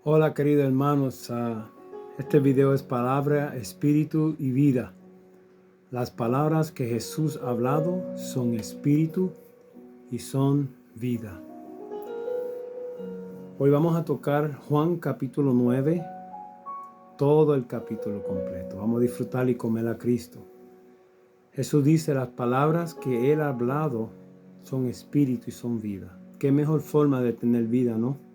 Hola queridos hermanos, este video es palabra, espíritu y vida. Las palabras que Jesús ha hablado son espíritu y son vida. Hoy vamos a tocar Juan capítulo 9, todo el capítulo completo. Vamos a disfrutar y comer a Cristo. Jesús dice las palabras que Él ha hablado son espíritu y son vida. Qué mejor forma de tener vida, ¿no?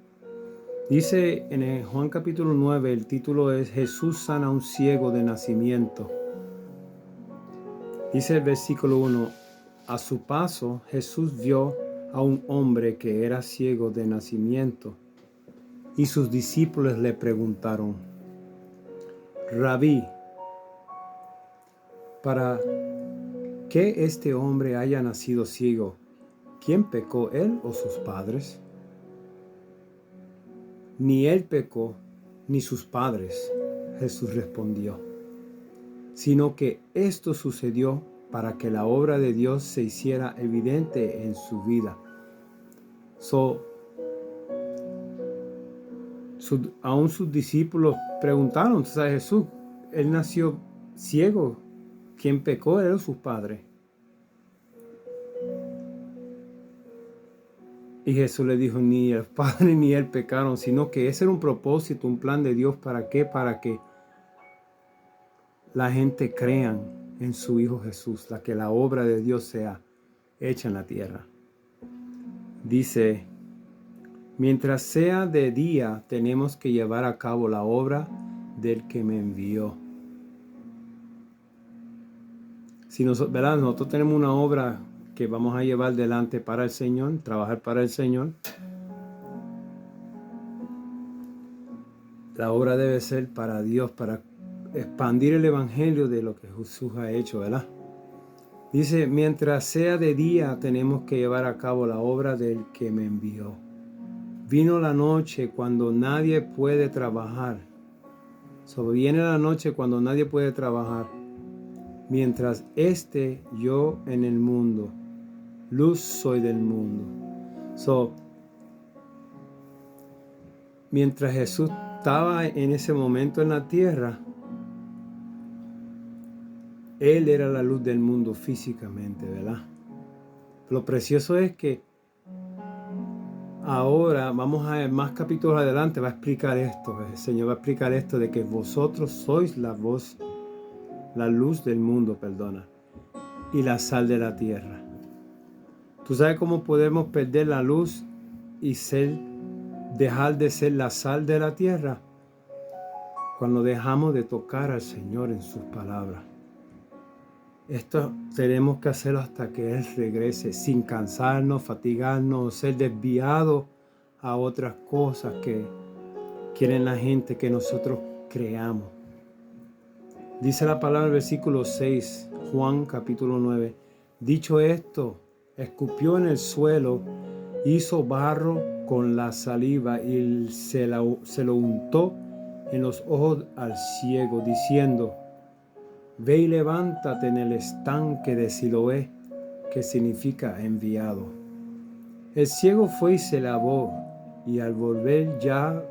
Dice en el Juan capítulo 9, el título es Jesús sana a un ciego de nacimiento. Dice el versículo 1, a su paso Jesús vio a un hombre que era ciego de nacimiento y sus discípulos le preguntaron, Rabí, ¿para qué este hombre haya nacido ciego? ¿Quién pecó, él o sus padres? Ni él pecó, ni sus padres, Jesús respondió, sino que esto sucedió para que la obra de Dios se hiciera evidente en su vida. Aún sus discípulos preguntaron, ¿sabes, Jesús? Él nació ciego. ¿Quién pecó, él o sus padres? Y Jesús le dijo, ni el Padre ni él pecaron, sino que ese era un propósito, un plan de Dios. ¿Para qué? Para que la gente crean en su Hijo Jesús, que la obra de Dios sea hecha en la tierra. Dice, mientras sea de día, tenemos que llevar a cabo la obra del que me envió. Si nosotros tenemos una obra que vamos a llevar delante para el Señor, trabajar para el Señor, la obra debe ser para Dios, para expandir el evangelio de lo que Jesús ha hecho, ¿verdad? Dice, mientras sea de día, tenemos que llevar a cabo la obra del que me envió. Vino la noche cuando nadie puede trabajar. Viene la noche cuando nadie puede trabajar. Mientras esté yo en el mundo, luz soy del mundo. Mientras Jesús estaba en ese momento en la tierra, Él era la luz del mundo físicamente, ¿verdad? Lo precioso es que ahora, vamos a ver más capítulos adelante, va a explicar esto. El Señor va a explicar esto de que vosotros sois la luz del mundo, y la sal de la tierra. ¿Tú sabes cómo podemos perder la luz y dejar de ser la sal de la tierra? Cuando dejamos de tocar al Señor en sus palabras. Esto tenemos que hacerlo hasta que Él regrese, sin cansarnos, fatigarnos, ser desviados a otras cosas que quieren la gente que nosotros creamos. Dice la palabra en el versículo 6, Juan capítulo 9. Dicho esto, escupió en el suelo, hizo barro con la saliva y se lo untó en los ojos al ciego, diciendo, ve y levántate en el estanque de Siloé, que significa enviado. El ciego fue y se lavó, y al volver ya,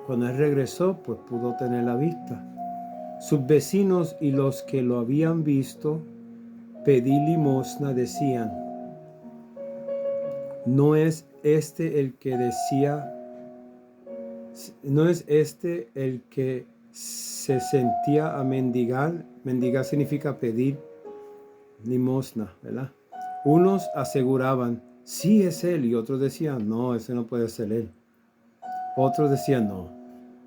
cuando él regresó, pues pudo tener la vista. Sus vecinos y los que lo habían visto pedir limosna decían, ¿no es este el que se sentía a mendigar? Mendigar significa pedir limosna, ¿verdad? Unos aseguraban, sí es él, y otros decían, no, ese no puede ser él. Otros decían, no,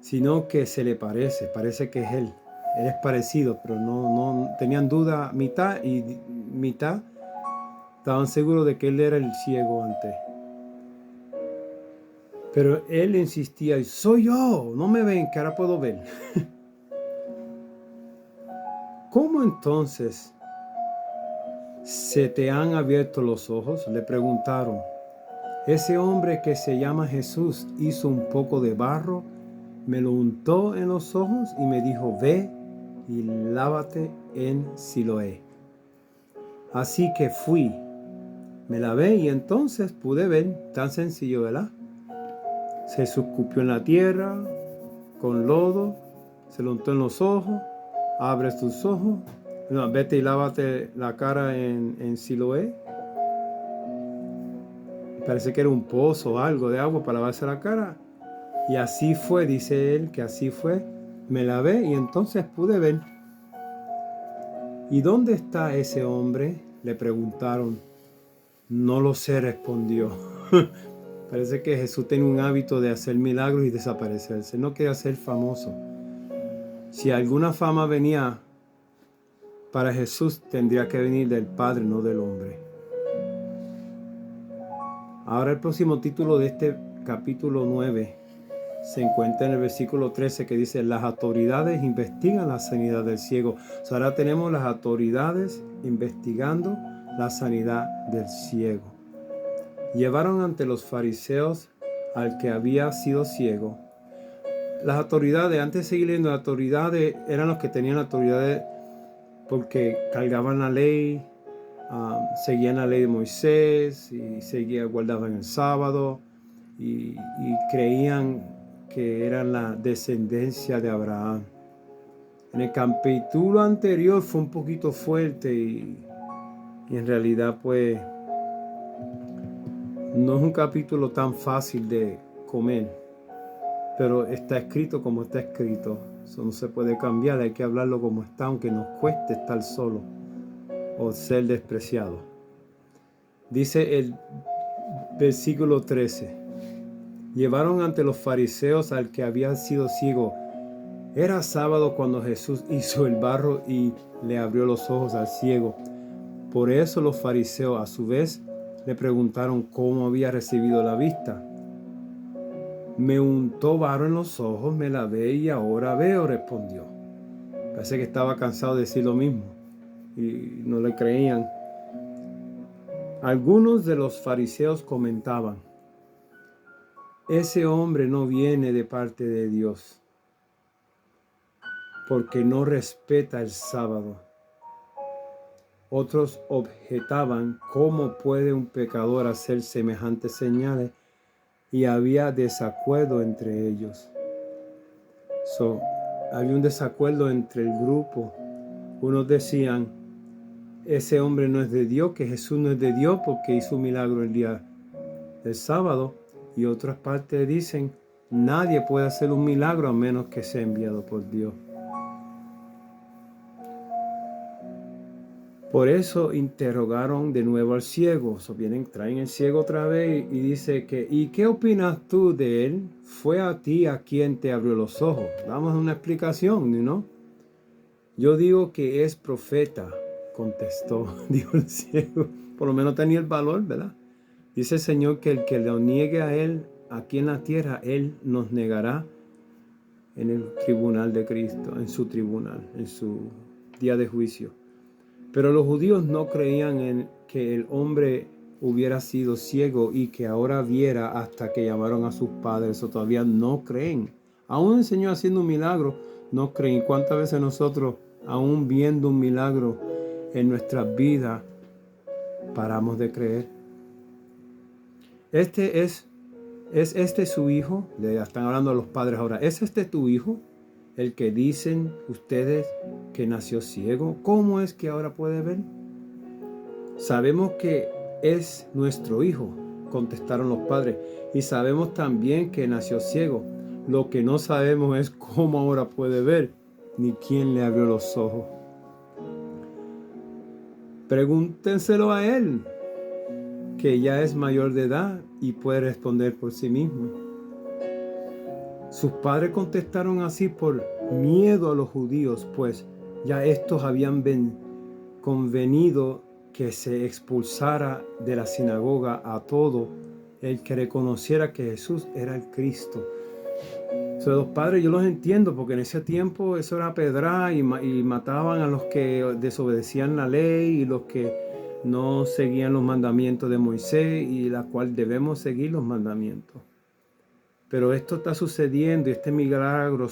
sino que se le parece que es él. Él es parecido, pero no tenían duda, mitad y mitad estaban seguros de que él era el ciego antes. Pero él insistía, soy yo, no me ven, que ahora puedo ver. ¿Cómo entonces se te han abierto los ojos? Le preguntaron. Ese hombre que se llama Jesús hizo un poco de barro, me lo untó en los ojos y me dijo, ve y lávate en Siloé. Así que fui, me lavé y entonces pude ver. Tan sencillo, ¿verdad? Se escupió en la tierra, con lodo, se lo untó en los ojos, abre tus ojos, no, vete y lávate la cara en Siloé. Parece que era un pozo o algo de agua para lavarse la cara. Y así fue, dice él, que así fue. Me lavé y entonces pude ver. ¿Y dónde está ese hombre?, le preguntaron. No lo sé, respondió. Parece que Jesús tiene un hábito de hacer milagros y desaparecerse. No quería ser famoso. Si alguna fama venía para Jesús, tendría que venir del Padre, no del hombre. Ahora el próximo título de este capítulo 9 se encuentra en el versículo 13, que dice: las autoridades investigan la sanidad del ciego. Ahora tenemos las autoridades investigando la sanidad del ciego. Llevaron ante los fariseos al que había sido ciego. Las autoridades, antes de seguir leyendo, las autoridades eran los que tenían autoridades porque cargaban la ley, seguían la ley de Moisés y guardaban el sábado y creían que eran la descendencia de Abraham. En el capítulo anterior fue un poquito fuerte y en realidad pues no es un capítulo tan fácil de comer, pero está escrito como está escrito. Eso no se puede cambiar, hay que hablarlo como está, aunque nos cueste estar solo o ser despreciado. Dice el versículo 13: llevaron ante los fariseos al que había sido ciego. Era sábado cuando Jesús hizo el barro y le abrió los ojos al ciego. Por eso los fariseos a su vez le preguntaron cómo había recibido la vista. Me untó barro en los ojos, me lavé y ahora veo, respondió. Parece que estaba cansado de decir lo mismo y no le creían. Algunos de los fariseos comentaban: ese hombre no viene de parte de Dios, porque no respeta el sábado. Otros objetaban: ¿cómo puede un pecador hacer semejantes señales? Y había desacuerdo entre ellos. Había un desacuerdo entre el grupo. Unos decían: ese hombre no es de Dios, que Jesús no es de Dios porque hizo un milagro el día del sábado. Y otras partes dicen: nadie puede hacer un milagro a menos que sea enviado por Dios. Por eso interrogaron de nuevo al ciego. Traen el ciego otra vez y dice que: ¿y qué opinas tú de él? Fue a ti a quien te abrió los ojos. Damos una explicación, ¿no? Yo digo que es profeta, contestó, dijo el ciego. Por lo menos tenía el valor, ¿verdad? Dice el Señor que el que lo niegue a él aquí en la tierra, él nos negará en el tribunal de Cristo, en su tribunal, en su día de juicio. Pero los judíos no creían en que el hombre hubiera sido ciego y que ahora viera hasta que llamaron a sus padres, o todavía no creen. Aún el Señor haciendo un milagro, no creen. ¿Cuántas veces nosotros, aún viendo un milagro en nuestras vidas, paramos de creer? ¿Es este su hijo? Le están hablando a los padres ahora. ¿Es este tu hijo? El que dicen ustedes que nació ciego. ¿Cómo es que ahora puede ver? Sabemos que es nuestro hijo, contestaron los padres. Y sabemos también que nació ciego. Lo que no sabemos es cómo ahora puede ver, ni quién le abrió los ojos. Pregúntenselo a él, que ya es mayor de edad y puede responder por sí mismo. Sus padres contestaron así por miedo a los judíos, pues ya estos habían convenido que se expulsara de la sinagoga a todo el que reconociera que Jesús era el Cristo. Los padres yo los entiendo, porque en ese tiempo eso era pedra y mataban a los que desobedecían la ley y los que no seguían los mandamientos de Moisés, y la cual debemos seguir los mandamientos. Pero esto está sucediendo y este milagro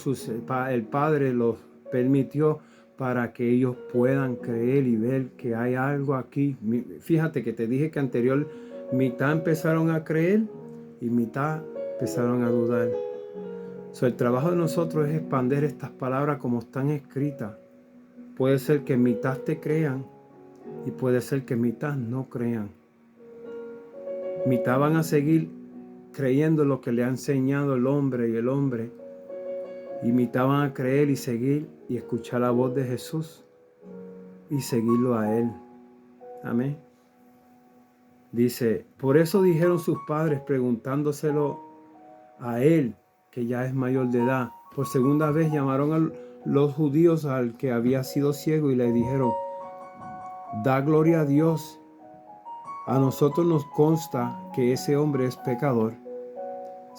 el Padre los permitió para que ellos puedan creer y ver que hay algo aquí. Fíjate que te dije que anterior mitad empezaron a creer y mitad empezaron a dudar. El trabajo de nosotros es expandir estas palabras como están escritas. Puede ser que mitad te crean y puede ser que mitad no crean. Mitad van a seguir creyendo lo que le ha enseñado el hombre y mitad van a creer y seguir y escuchar la voz de Jesús y seguirlo a Él. Amén. Dice, por eso dijeron sus padres preguntándoselo a Él, que ya es mayor de edad. Por segunda vez llamaron a los judíos al que había sido ciego y le dijeron, da gloria a Dios. A nosotros nos consta que ese hombre es pecador.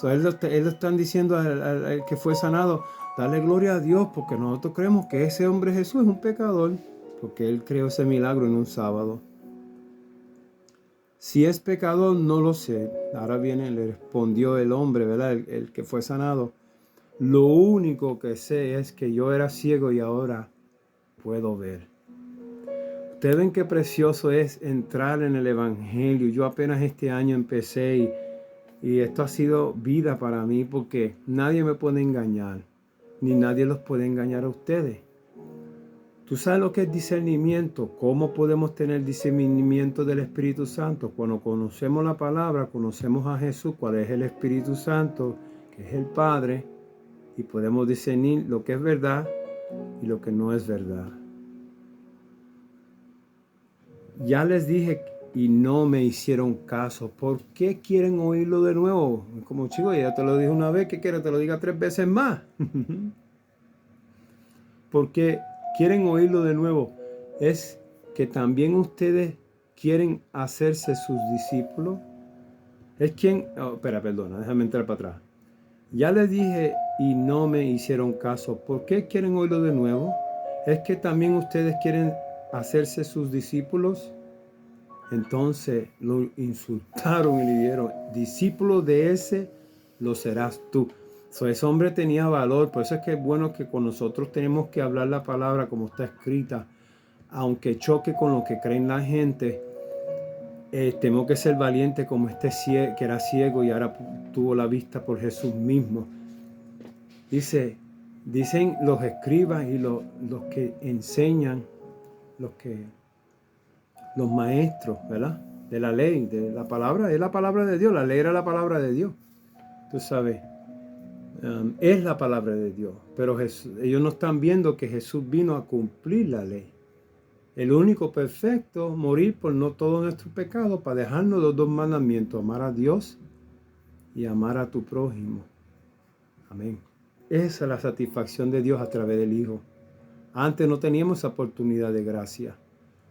Él le están diciendo al que fue sanado, dale gloria a Dios, porque nosotros creemos que ese hombre Jesús es un pecador, porque él creó ese milagro en un sábado. Si es pecador, no lo sé. Ahora viene, le respondió el hombre, ¿verdad? El que fue sanado. Lo único que sé es que yo era ciego y ahora puedo ver. Ustedes ven qué precioso es entrar en el Evangelio. Yo apenas este año empecé y esto ha sido vida para mí porque nadie me puede engañar, ni nadie los puede engañar a ustedes. ¿Tú sabes lo que es discernimiento? ¿Cómo podemos tener discernimiento del Espíritu Santo? Cuando conocemos la palabra, conocemos a Jesús, cuál es el Espíritu Santo, que es el Padre, y podemos discernir lo que es verdad y lo que no es verdad. Ya les dije y no me hicieron caso. ¿Por qué quieren oírlo de nuevo? Como chico, ya te lo dije una vez, ¿qué quieres? Te lo diga 3 veces más. Porque quieren oírlo de nuevo. Es que también ustedes quieren hacerse sus discípulos. Es quien... perdona, déjame entrar para atrás. Ya les dije y no me hicieron caso. ¿Por qué quieren oírlo de nuevo? Es que también ustedes quieren hacerse sus discípulos. Entonces lo insultaron y le dijeron, discípulo de ese lo serás tú. Ese hombre tenía valor, por eso es que es bueno que con nosotros tenemos que hablar la palabra como está escrita, aunque choque con lo que creen la gente. Tenemos que ser valientes como este que era ciego y ahora tuvo la vista por Jesús mismo. Dicen los escribas y los que enseñan, los maestros, ¿verdad? De la ley, de la palabra, es la palabra de Dios, la ley era la palabra de Dios. Tú sabes, es la palabra de Dios, pero ellos no están viendo que Jesús vino a cumplir la ley. El único perfecto, morir por no todos nuestros pecados, para dejarnos los 2 mandamientos, amar a Dios y amar a tu prójimo. Amén. Esa es la satisfacción de Dios a través del Hijo. Antes no teníamos esa oportunidad de gracia.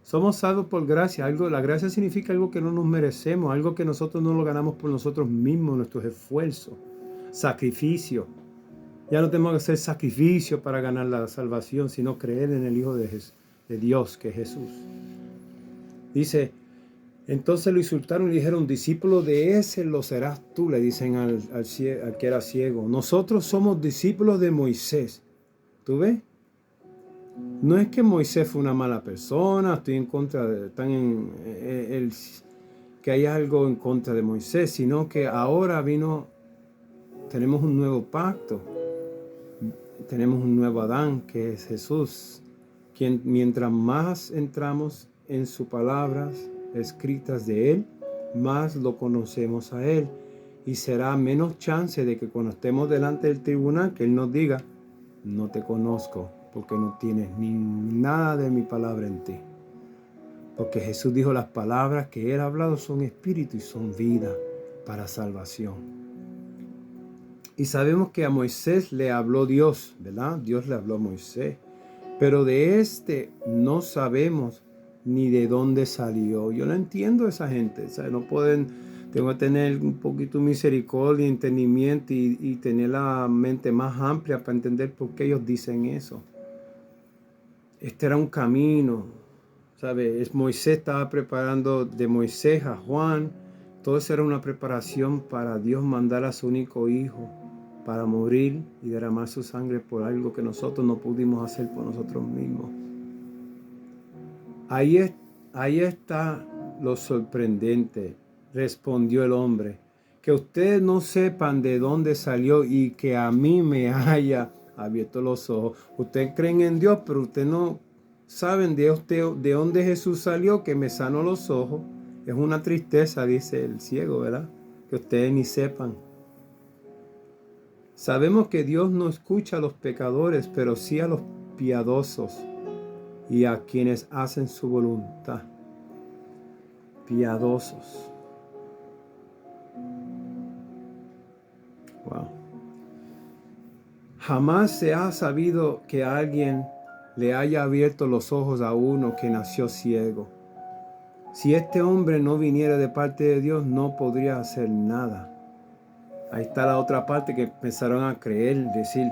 Somos salvos por gracia. La gracia significa algo que no nos merecemos, algo que nosotros no lo ganamos por nosotros mismos, nuestros esfuerzos, sacrificio. Ya no tenemos que hacer sacrificio para ganar la salvación, sino creer en el Hijo de Dios, que es Jesús. Dice, entonces lo insultaron y dijeron, discípulo de ese lo serás tú, le dicen al que era ciego. Nosotros somos discípulos de Moisés. ¿Tú ves? No es que Moisés fue una mala persona, estoy en contra de, que hay algo en contra de Moisés, sino que ahora tenemos un nuevo pacto, tenemos un nuevo Adán, que es Jesús, quien mientras más entramos en sus palabras escritas de Él, más lo conocemos a Él, y será menos chance de que cuando estemos delante del tribunal, que Él nos diga, no te conozco, porque no tienes ni nada de mi palabra en ti. Porque Jesús dijo, las palabras que Él ha hablado son espíritu y son vida para salvación. Y sabemos que a Moisés le habló Dios, ¿verdad? Dios le habló a Moisés. Pero de este no sabemos ni de dónde salió. Yo no entiendo a esa gente. O sea, tengo que tener un poquito de misericordia, entendimiento y tener la mente más amplia para entender por qué ellos dicen eso. Este era un camino, ¿sabes? Moisés estaba preparando de Moisés a Juan. Todo eso era una preparación para Dios mandar a su único hijo para morir y derramar su sangre por algo que nosotros no pudimos hacer por nosotros mismos. Ahí está lo sorprendente, respondió el hombre. que ustedes no sepan de dónde salió y que a mí me haya abierto los ojos. Ustedes creen en Dios, pero ustedes no saben de dónde Jesús salió, que me sanó los ojos. Es una tristeza, dice el ciego, ¿verdad? Que ustedes ni sepan. Sabemos que Dios no escucha a los pecadores, pero sí a los piadosos y a quienes hacen su voluntad. Piadosos. Wow. Jamás se ha sabido que alguien le haya abierto los ojos a uno que nació ciego. Si este hombre no viniera de parte de Dios, no podría hacer nada. Ahí está la otra parte que empezaron a creer, decir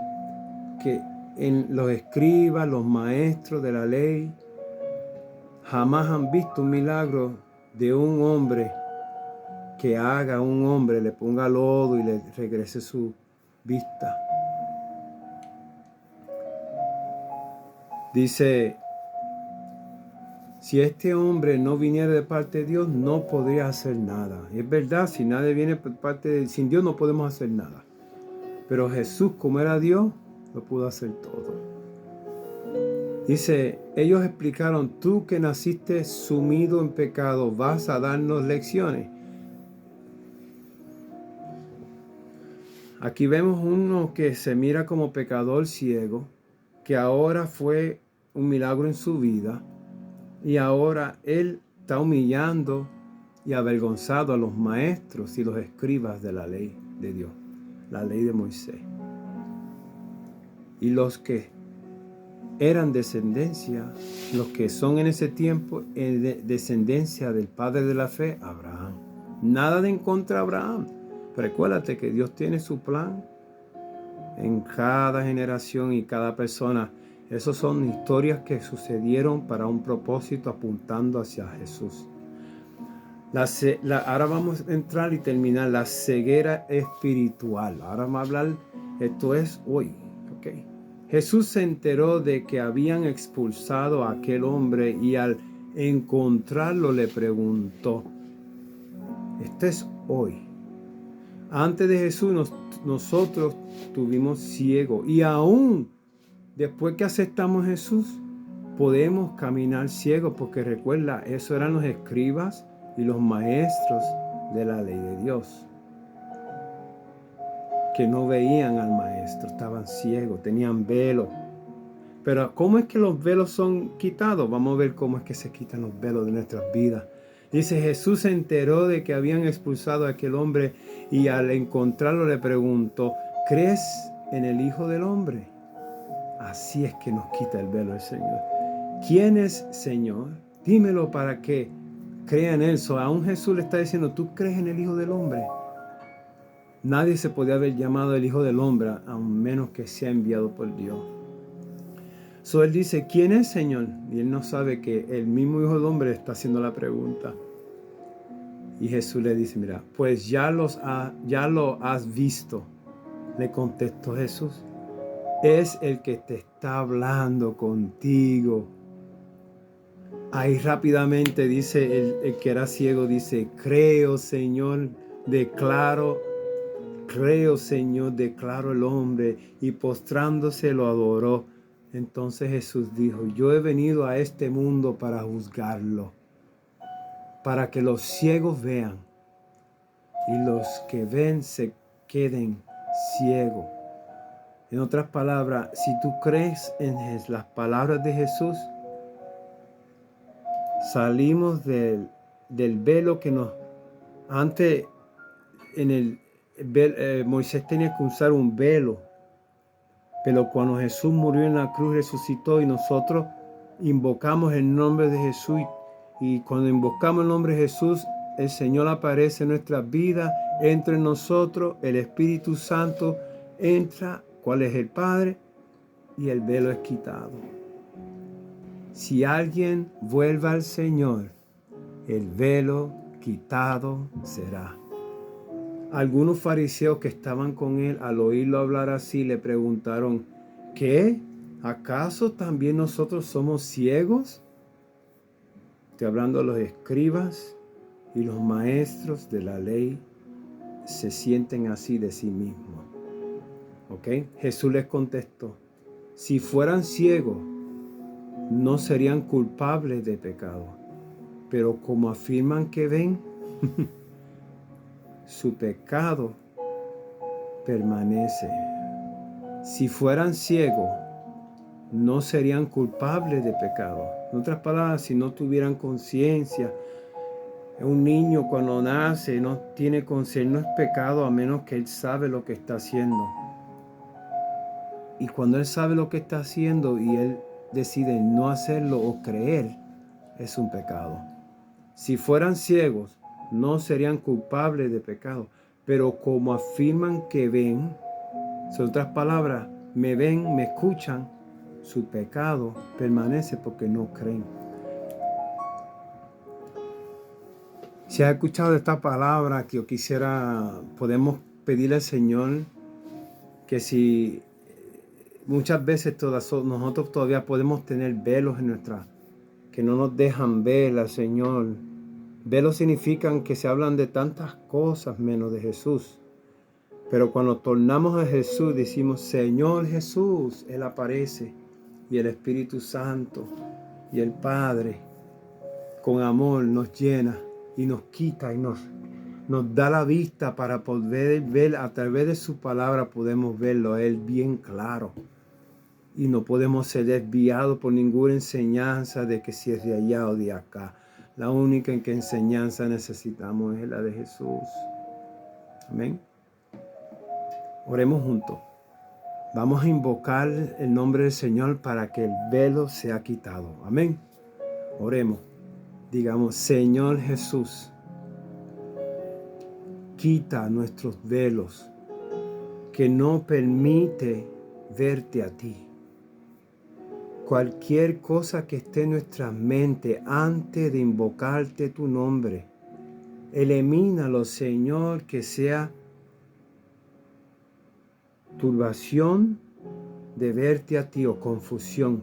que en los escribas, los maestros de la ley, jamás han visto un milagro de un hombre que haga a un hombre, le ponga lodo y le regrese su vista. Dice, si este hombre no viniera de parte de Dios, no podría hacer nada. Es verdad, si nadie viene por parte de sin Dios no podemos hacer nada. Pero Jesús, como era Dios, lo pudo hacer todo. Dice, ellos explicaron, tú que naciste sumido en pecado, ¿vas a darnos lecciones? Aquí vemos uno que se mira como pecador ciego, que ahora fue un milagro en su vida, y ahora él está humillando y avergonzado a los maestros y los escribas de la ley de Dios, la ley de Moisés. Y los que eran descendencia, los que son en ese tiempo descendencia del padre de la fe, Abraham. Nada de en contra de Abraham. Recuérdate que Dios tiene su plan en cada generación y cada persona. Esas son historias que sucedieron para un propósito apuntando hacia Jesús. Ahora vamos a entrar y terminar la ceguera espiritual. Ahora vamos a hablar, esto es hoy. ¿Okay? Jesús se enteró de que habían expulsado a aquel hombre y al encontrarlo le preguntó, esto es hoy. Antes de Jesús nosotros tuvimos ciego y aún después que aceptamos a Jesús podemos caminar ciegos porque recuerda, eso eran los escribas y los maestros de la ley de Dios que no veían al maestro, estaban ciegos, tenían velo. Pero ¿cómo es que los velos son quitados? Vamos a ver cómo es que se quitan los velos de nuestras vidas. Dice, Jesús se enteró de que habían expulsado a aquel hombre y al encontrarlo le preguntó, ¿crees en el Hijo del Hombre? Así es que nos quita el velo el Señor. ¿Quién es Señor? Dímelo para que crea en Él. Aún Jesús le está diciendo, ¿tú crees en el Hijo del Hombre? Nadie se podía haber llamado el Hijo del Hombre a menos que sea enviado por Dios. Él dice, ¿quién es Señor? Y él no sabe que el mismo Hijo del Hombre está haciendo la pregunta. Y Jesús le dice, mira, pues ya lo has visto. Le contestó Jesús. Es el que te está hablando contigo. Ahí rápidamente dice el que era ciego, dice, creo Señor, declaro el hombre, y postrándose lo adoró. Entonces Jesús dijo, yo he venido a este mundo para juzgarlo, para que los ciegos vean y los que ven se queden ciegos. En otras palabras, si tú crees en las palabras de Jesús, salimos del velo que nos... Antes Moisés tenía que usar un velo, pero cuando Jesús murió en la cruz, resucitó y nosotros invocamos el nombre de Jesús. Y cuando invocamos el nombre de Jesús, el Señor aparece en nuestras vidas, entra en nosotros, el Espíritu Santo entra, ¿cuál es el Padre? Y el velo es quitado. Si alguien vuelve al Señor, el velo quitado será. Algunos fariseos que estaban con él, al oírlo hablar así, le preguntaron, ¿qué? ¿Acaso también nosotros somos ciegos? Estoy hablando de los escribas y los maestros de la ley se sienten así de sí mismos. ¿Ok? Jesús les contestó, si fueran ciegos, no serían culpables de pecado. Pero como afirman que ven, su pecado permanece. Si fueran ciegos, no serían culpables de pecado. En otras palabras, si no tuvieran conciencia, un niño cuando nace no tiene conciencia, no es pecado a menos que él sabe lo que está haciendo. Y cuando él sabe lo que está haciendo y él decide no hacerlo o creer, es un pecado. Si fueran ciegos, no serían culpables de pecado. Pero como afirman que ven, en otras palabras, me ven, me escuchan, su pecado permanece porque no creen. Si has escuchado esta palabra que yo quisiera, podemos pedirle al Señor que si muchas veces nosotros todavía podemos tener velos en que no nos dejan ver al Señor. Velos significan que se hablan de tantas cosas menos de Jesús. Pero cuando tornamos a Jesús, decimos, Señor Jesús, Él aparece. Y el Espíritu Santo y el Padre, con amor, nos llena y nos quita y nos da la vista para poder ver, a través de su palabra podemos verlo a Él bien claro. Y no podemos ser desviados por ninguna enseñanza de que si es de allá o de acá. La única en que enseñanza necesitamos es la de Jesús. Amén. Oremos juntos. Vamos a invocar el nombre del Señor para que el velo sea quitado. Amén. Oremos. Digamos, Señor Jesús, quita nuestros velos que no permite verte a ti. Cualquier cosa que esté en nuestra mente antes de invocarte tu nombre, elimínalo, Señor, que sea turbación de verte a ti o confusión.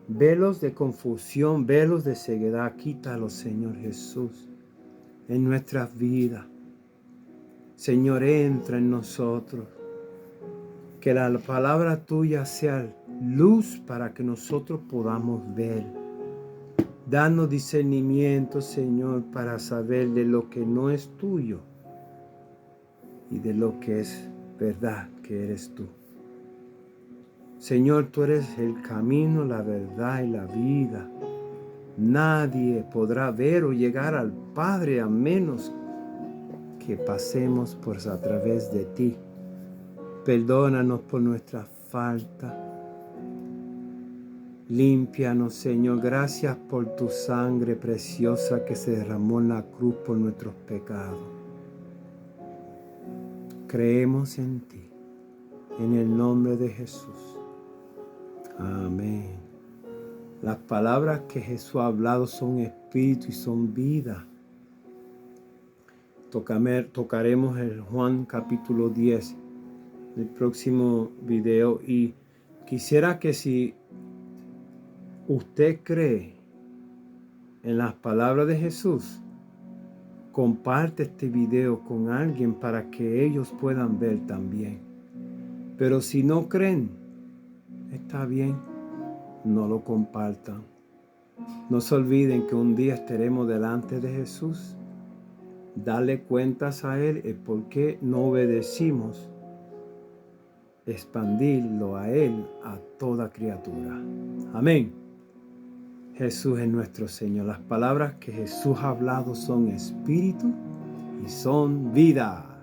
Velos de confusión, velos de ceguedad, quítalos, Señor Jesús, en nuestras vidas. Señor, entra en nosotros. Que la palabra tuya sea luz para que nosotros podamos ver. Danos discernimiento, Señor, para saber de lo que no es tuyo y de lo que es verdad, que eres tú. Señor, tú eres el camino, la verdad y la vida. Nadie podrá ver o llegar al Padre a menos que pasemos a través de ti. Perdónanos por nuestra falta. Límpianos, Señor. Gracias por tu sangre preciosa que se derramó en la cruz por nuestros pecados. Creemos en ti, en el nombre de Jesús. Amén. Las palabras que Jesús ha hablado son espíritu y son vida. Tocaremos el Juan capítulo 10 en el próximo video. Y quisiera que si usted cree en las palabras de Jesús, comparte este video con alguien para que ellos puedan ver también. Pero si no creen, está bien, no lo compartan. No se olviden que un día estaremos delante de Jesús. Darle cuentas a Él el por qué no obedecimos. Expandirlo a Él, a toda criatura. Amén. Jesús es nuestro Señor. Las palabras que Jesús ha hablado son espíritu y son vida.